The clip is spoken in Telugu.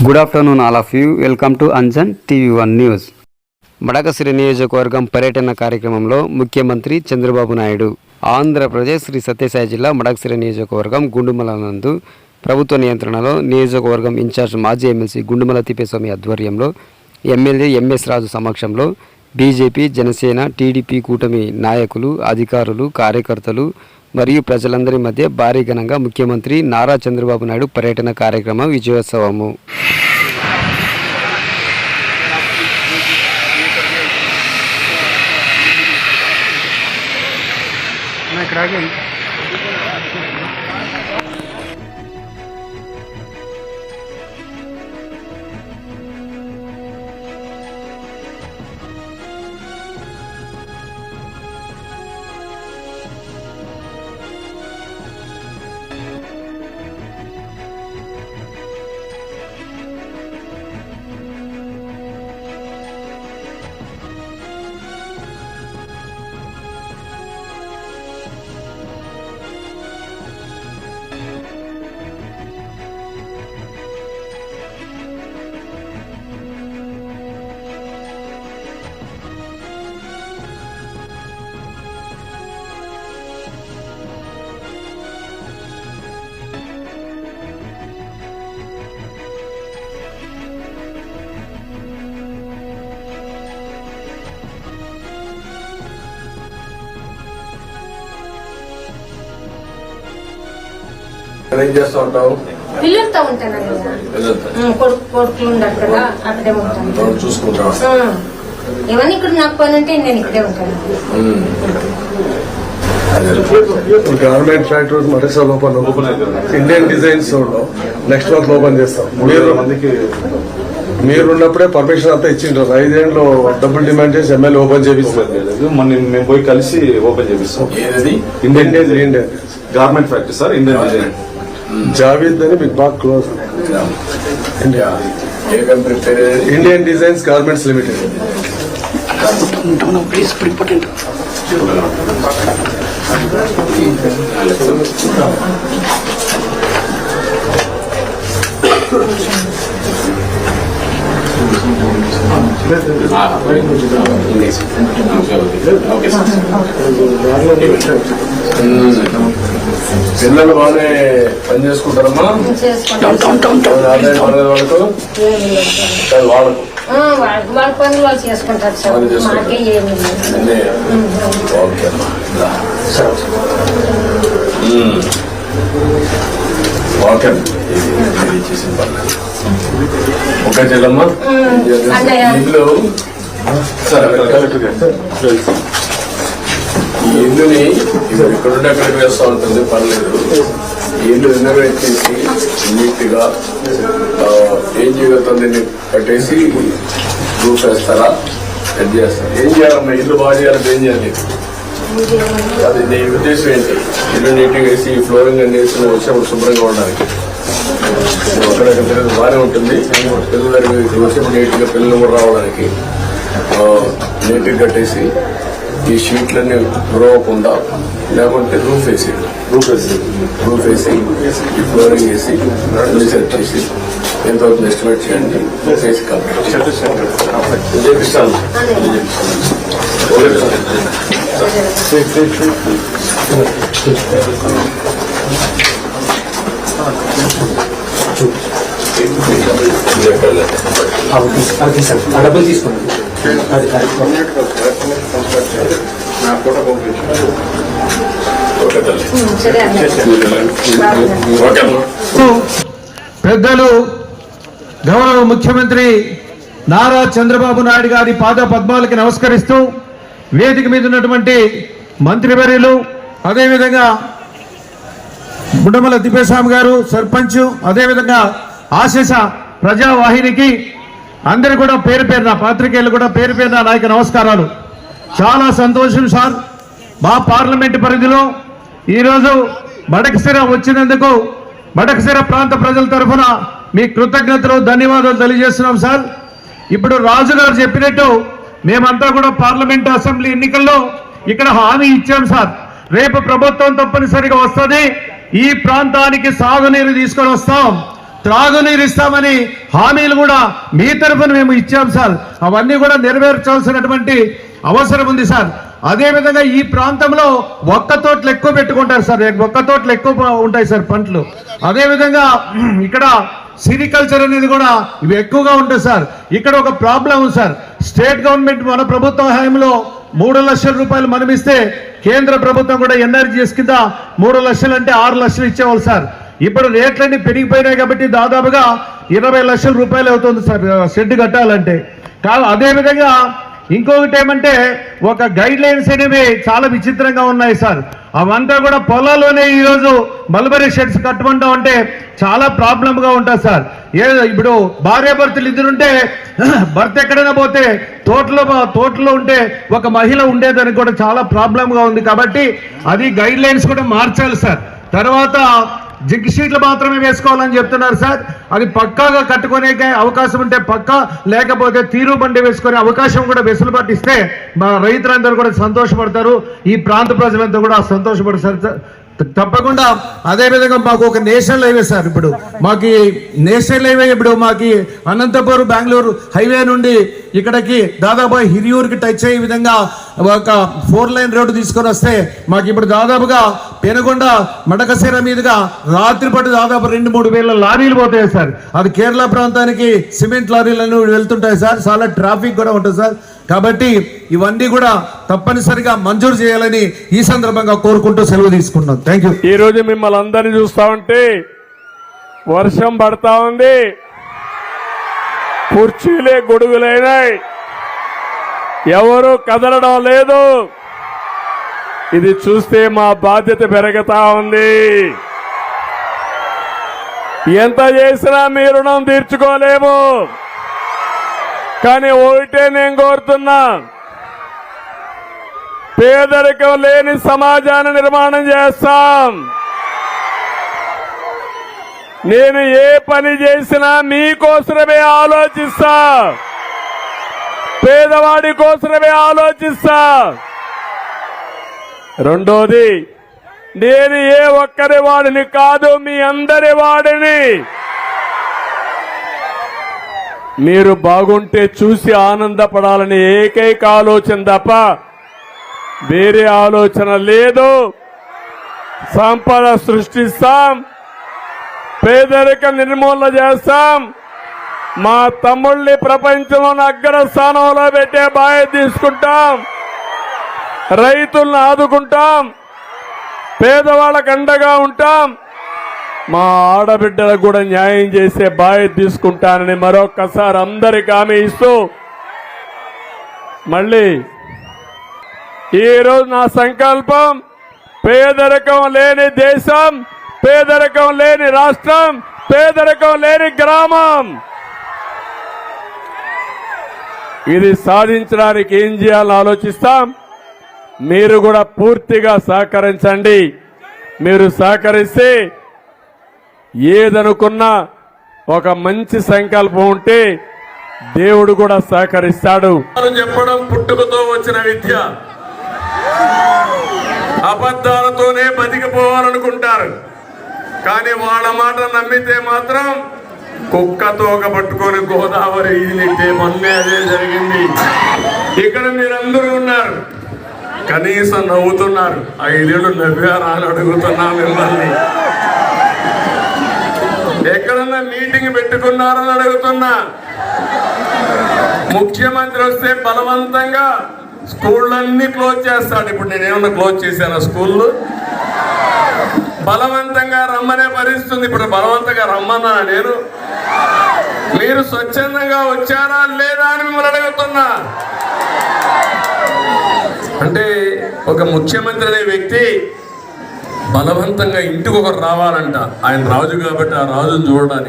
Good afternoon all of you. Welcome to Anjan TV1 news. Madakasira నియోజకవర్గం పర్యటన కార్యక్రమంలో ముఖ్యమంత్రి చంద్రబాబు నాయుడు ఆంధ్రప్రదేశ్ శ్రీ సత్యసాయి జిల్లా మడకశిర నియోజకవర్గం గుండుమల నందు ప్రభుత్వ నియంత్రణలో నియోజకవర్గం ఇన్ఛార్జ్ మాజీ ఎమ్మెల్సీ గుండుమల తిప్పేస్వామి ఆధ్వర్యంలో ఎమ్మెల్యే ఎంఎస్ రాజు సమక్షంలో బీజేపీ, జనసేన, టీడీపీ కూటమి నాయకులు, అధికారులు, కార్యకర్తలు మరియు ప్రజలందరి మధ్య భారీ ఘనంగా ముఖ్యమంత్రి నారా చంద్రబాబు నాయుడు పర్యటన కార్యక్రమం విజయోత్సవము. ఏం చేస్తూ ఉంటావు? పిల్లలతో ఉంటానండి. కొడుకులు ఉండరు కదా, అక్కడే ఉంటాను. చూసుకుంటావు? ఏమన్నా ఇక్కడ నాకు పని అంటే నేను ఇక్కడే ఉంటాను. గవర్నమెంట్ ఫ్యాక్టరీ మరొకసారి open Indian designs next month open చేస్తాం. మీరున్నప్పుడే పర్మిషన్ అంతా ఇచ్చింటారు. 5 ఏళ్ళు డబ్బులు డిమాండ్ చేసి ఎమ్మెల్యే ఓపెన్ చేపిస్తాం. మేము పోయి కలిసి ఓపెన్ చేపిస్తాం. Indian garment factory sir, Indian design. Javed అని మీకు బాగా క్లోజ్. Indian designs garments limited. పిల్లలు బాగానే పని చేసుకుంటారమ్మా? వాళ్ళకు వాళ్ళ పనులు వాళ్ళు చేసుకుంటారు సార్. మాకే ఏమి ఓకే ఓకే చేసిన పర్లేదు. ఓకే చెల్లమ్మా. ఇల్లు ఈ ఇల్లుని ఇక్కడుండి అక్కడికి వేస్తూ ఉంటుంది, పర్లేదు. ఈ ఇల్లు రినోవేట్ చేసి నీట్ గా ఏం చేయగలుగుతుంది కట్టేసి రూఫ్ వేస్తారా, కట్ చేస్తారా? ఏం చేయాలమ్మా? ఇల్లు బాగా చేయాలంటే ఏం చేయాలి? అది నీ ఉద్దేశం ఏంటి? ఇల్లు నీట్ గా వేసి ఫ్లోరింగ్ అన్ని వేసి వచ్చినప్పుడు శుభ్రంగా ఉండడానికి. అక్కడక్కడ తిరిగి బాగానే ఉంటుంది. పిల్లల దగ్గరికి వచ్చినప్పుడు నీట్ గా పిల్లలు కూడా రావడానికి నీట్ గా కట్టేసి ఈ షీట్లన్నీ గురవకుండా, లేకుంటే రూఫ్ వేసి ఈ ఫ్లోరింగ్ వేసి సెట్ చేసి ఎంతవరకు ఎస్టిమేట్ చేయండి, చేసి కంప్లీట్ చేపిస్తాను. డబ్బులు తీసుకోండి. పెద్దలు గౌరవ ముఖ్యమంత్రి నారా చంద్రబాబు నాయుడు గారి పాద పద్మాలకి నమస్కరిస్తూ, వేదిక మీద ఉన్నటువంటి మంత్రివర్యులు, అదేవిధంగా గుండుమల తిప్పేస్వామి గారు సర్పంచ్, అదేవిధంగా ఆశీష ప్రజావాహినికి అందరు కూడా పేరు పేరున, పాత్రికేయులు కూడా పేరు పేరున నాయక నమస్కారాలు. చాలా సంతోషం సార్. మా పార్లమెంటు పరిధిలో ఈరోజు మడకశిర వచ్చినందుకు మడకశిర ప్రాంత ప్రజల తరఫున మీ కృతజ్ఞతలు, ధన్యవాదాలు తెలియజేస్తున్నాం సార్. ఇప్పుడు రాజు గారు చెప్పినట్టు మేమంతా కూడా పార్లమెంట్ అసెంబ్లీ ఎన్నికల్లో ఇక్కడ హామీ ఇచ్చాం సార్. రేపు ప్రభుత్వం తప్పనిసరిగా వస్తుంది, ఈ ప్రాంతానికి సాగునీరు తీసుకొని వస్తాం, త్రాగునీరు ఇస్తామని హామీలు కూడా మీ తరఫున మేము ఇచ్చాం సార్. అవన్నీ కూడా నెరవేర్చాల్సినటువంటి అవసరం ఉంది సార్. అదేవిధంగా ఈ ప్రాంతంలో ఒక్క తోటలు ఎక్కువ పెట్టుకుంటారు సార్, ఒక్క తోటలు ఎక్కువ ఉంటాయి సార్ పంటలు. అదేవిధంగా ఇక్కడ సిరికల్చర్ అనేది కూడా ఇవి ఎక్కువగా ఉంటుంది సార్. ఇక్కడ ఒక ప్రాబ్లం ఉంది సార్. స్టేట్ గవర్నమెంట్ మన ప్రభుత్వ హయాంలో 3 లక్షల రూపాయలు మనం ఇస్తే కేంద్ర ప్రభుత్వం కూడా ఎన్ఆర్జీఎస్ కింద 3 లక్షలు అంటే 6 లక్షలు ఇచ్చేవాళ్ళు సార్. ఇప్పుడు రేట్లన్నీ పెరిగిపోయినాయి కాబట్టి దాదాపుగా 20 లక్షల రూపాయలు అవుతుంది సార్ షెడ్ కట్టాలంటే. అదేవిధంగా ఇంకొకటి ఏమంటే ఒక గైడ్ లైన్స్ అనేవి చాలా విచిత్రంగా ఉన్నాయి సార్. అవంతా కూడా పొలాల్లోనే ఈరోజు మల్బరీ షెడ్స్ కట్టమంటాం అంటే చాలా ప్రాబ్లంగా ఉంటుంది సార్. ఇప్పుడు భార్యాభర్తలు ఇద్దరుంటే భర్త ఎక్కడైనా పోతే తోటలో ఉంటే ఒక మహిళ ఉండేదానికి కూడా చాలా ప్రాబ్లంగా ఉంది. కాబట్టి అది గైడ్ లైన్స్ కూడా మార్చాలి సార్. తర్వాత జిగ్ షీట్లు మాత్రమే వేసుకోవాలని చెప్తున్నారు సార్. అది పక్కాగా కట్టుకునే అవకాశం ఉంటే పక్కా, లేకపోతే తీరు బండి వేసుకునే అవకాశం కూడా వెసులుబాటు ఇస్తే మా రైతులందరూ కూడా సంతోషపడతారు, ఈ ప్రాంత ప్రజలంతా కూడా సంతోషపడతారు సార్. తప్పకుండా. అదేవిధంగా మాకు ఒక నేషనల్ హైవే సార్. ఇప్పుడు మాకు నేషనల్ హైవే ఇప్పుడు మాకు అనంతపురం బెంగళూరు హైవే నుండి ఇక్కడికి దాదాపు హిరియూరుకి టచ్ అయ్యే విధంగా ఒక 4 లైన్ రోడ్డు తీసుకొని వస్తే మాకు ఇప్పుడు దాదాపుగా పెనుగొండ మడకశిర మీదుగా రాత్రిపాటు దాదాపు 2-3 వేల లారీలు పోతాయి సార్. అది కేరళ ప్రాంతానికి సిమెంట్ లారీలను వెళ్తుంటాయి సార్. చాలా ట్రాఫిక్ కూడా ఉంటుంది సార్. కాబట్టి ఇవన్నీ కూడా తప్పనిసరిగా మంజూరు చేయాలని ఈ సందర్భంగా కోరుకుంటూ సెలవు తీసుకుంటాం. Thank you. ఈ రోజు మిమ్మల్ని అందరినీ చూస్తా ఉంటే వర్షం పడతా ఉంది, కుర్చీలే గొడుగులైనాయి, ఎవరు కదలడం లేదు. ఇది చూస్తే మా బాధ్యత పెరుగుతా ఉంది. ఎంత చేసినా మీ రుణం తీర్చుకోలేము. కానీ ఒకటే నేను కోరుతున్నా, పేదరికం లేని సమాజాన్ని నిర్మాణం చేస్తాం. నేను ఏ పని చేసినా మీకోసమే ఆలోచిస్తా, పేదవాడి కోసమే ఆలోచిస్తా. రెండోది, నేను ఏ ఒక్కరి వాడిని కాదు, మీ అందరి వాడిని. మీరు బాగుంటే చూసి ఆనందపడాలని ఏకైక ఆలోచన తప్ప వేరే ఆలోచన లేదు. సంపద సృష్టిస్తాం, పేదరికం నిర్మూలన చేస్తాం, మా తమ్ముళ్ళని ప్రపంచంలోని అగ్రస్థానంలో పెట్టే బాధ్యత తీసుకుంటాం, రైతులను ఆదుకుంటాం, పేదవాళ్ళకు అండగా ఉంటాం, మా ఆడబిడ్డలకు కూడా న్యాయం చేసే బాధ్యత తీసుకుంటానని మరొక్కసారి అందరికి హామీ ఇస్తూ, మళ్ళీ ఈరోజు నా సంకల్పం పేదరికం లేని దేశం, పేదరికం లేని రాష్ట్రం, పేదరికం లేని గ్రామం. ఇది సాధించడానికి ఏం చేయాలని ఆలోచిస్తాం. మీరు కూడా పూర్తిగా సహకరించండి. మీరు సహకరిస్తే ఏదనుకున్నా ఒక మంచి సంకల్పం ఉంటే దేవుడు కూడా సహకరిస్తాడు. చెప్పడం పుట్టుకతో వచ్చిన విద్య, అబద్ధాలతోనే బతికిపోవాలనుకుంటారు. కానీ వాళ్ళ మాట నమ్మితే మాత్రం కుక్కతోక పట్టుకొని గోదావరి ఈదినట్టే. మొన్నే అదే జరిగింది. ఇక్కడ మీరందరూ ఉన్నారు, కనీసం నవ్వుతున్నారు. 5 ఏళ్ళు నవ్వారా అని అడుగుతున్నా మిమ్మల్ని. ఎక్కడన్నా మీటింగ్ పెట్టుకున్నారని అడుగుతున్నా. ముఖ్యమంత్రి వస్తే బలవంతంగా స్కూళ్ళన్నీ క్లోజ్ చేస్తాడు. ఇప్పుడు నేనేమన్నా క్లోజ్ చేశాను స్కూళ్ళు? బలవంతంగా రమ్మనే పరిస్థితుంది. ఇప్పుడు బలవంతంగా రమ్మన్నా నేను? మీరు స్వచ్ఛందంగా వచ్చారా లేదా అని మిమ్మల్ని అడుగుతున్నా. అంటే ఒక ముఖ్యమంత్రి అనే వ్యక్తి బలవంతంగా ఇంటికి ఒకరు రావాలంట. ఆయన రాజు కాబట్టి ఆ రాజును చూడడానికి.